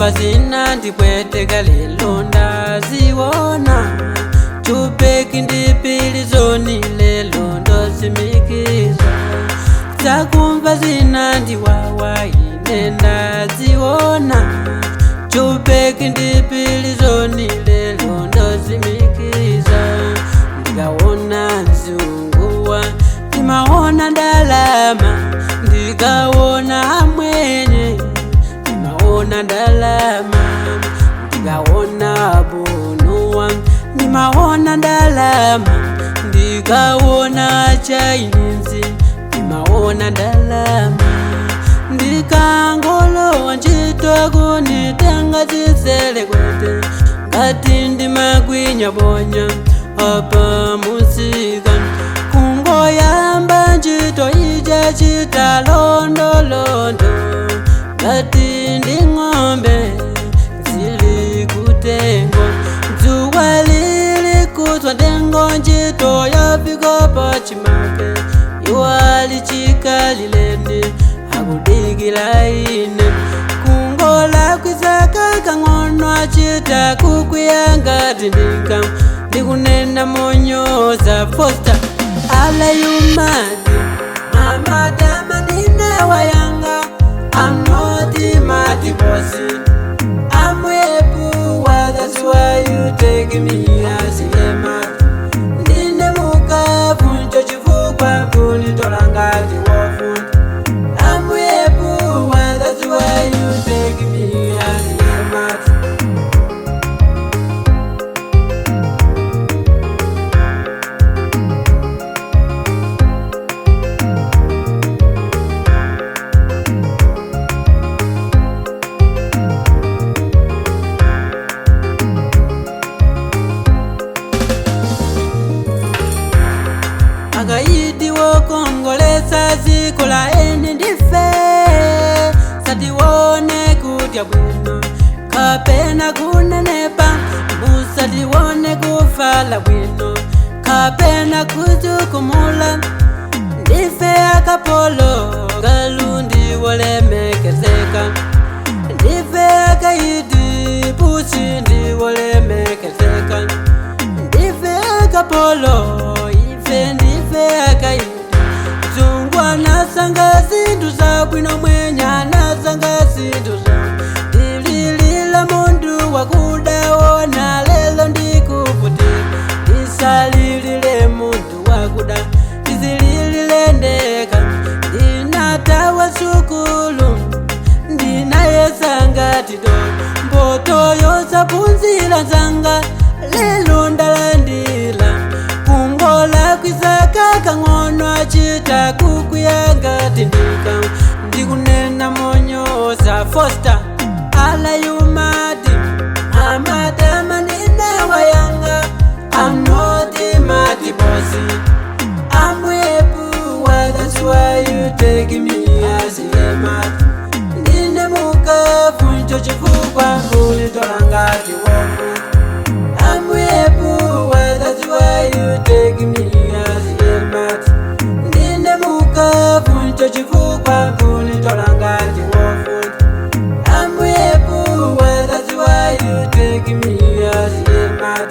Ndakumva zina ndipweteka lelo ndaziwona Chupeki ndipilizoni lelo ndosimikiza Ndakumva zina ndiwawa ine ndaziwona Chupeki ndipilizoni lelo ndosimikiza Ndikawona nzunguwa ndimaona ndalama Ndikawona mwenye ndimaona ndalama Ndikawona bunuwa ndimaona ndalama Ndikawona Chinese ndimaona ndalama Ndikangolowa ntchito kunitenga zisele kwete ngati ndimagwinya bonya apa musika kungoyamba ntchito ija chita londolondo ngati ndi ng'ombe zili kutengo dzuwa lili kutswa ndengo ntchito yafika pa chimake iwali chikalileni akudikila ine kungola kwisaka kang'ono achita kukwiya ngati ndika ndikunena monyoza Foster ala you mad mama dama ndinewa yanga I'm not mad bossy I'm wepuwa that's why you take me as a mad ndine mukafu ncho chifukwa kunitolangati wofu I'm wepuwa that's why you take me as a mad Akaidi wokongolesa zikola ene ndife Satiwone kutya bwino kapena kunenepa Musatiwone kufala bwino kapena kutukumula Ndife akapolo galundi wolemekezeka Ndife akaidi pusi ndi wolemekezeka Ndife akapolo ndife akaidi zungwa nasanga zintu zabwino mwenya nasanga zintu za ndililila mundu wakudawona lelo ndikuputi ndisalilile mundu wakuda ndizililile ndeka ndinatawa sukulu ndinayesanga tido mboto yosapunzila nzanga lelo ndalandila kungola kwisaka kang'ono achita kukwiya ngati ndika ndikunena monyoza Foster ala you mad mama dama ndinewa yanga I'm not mad bossy I'm wepuwa that's why you take me as a mad ndine mukafu ncho chifukwa kunitolangati wofu I'm wepuwa that's why you take me as a mad ndine mukafu ncho chifukwa kunitolangati wofu I'm wepuwa that's why you take me as a mad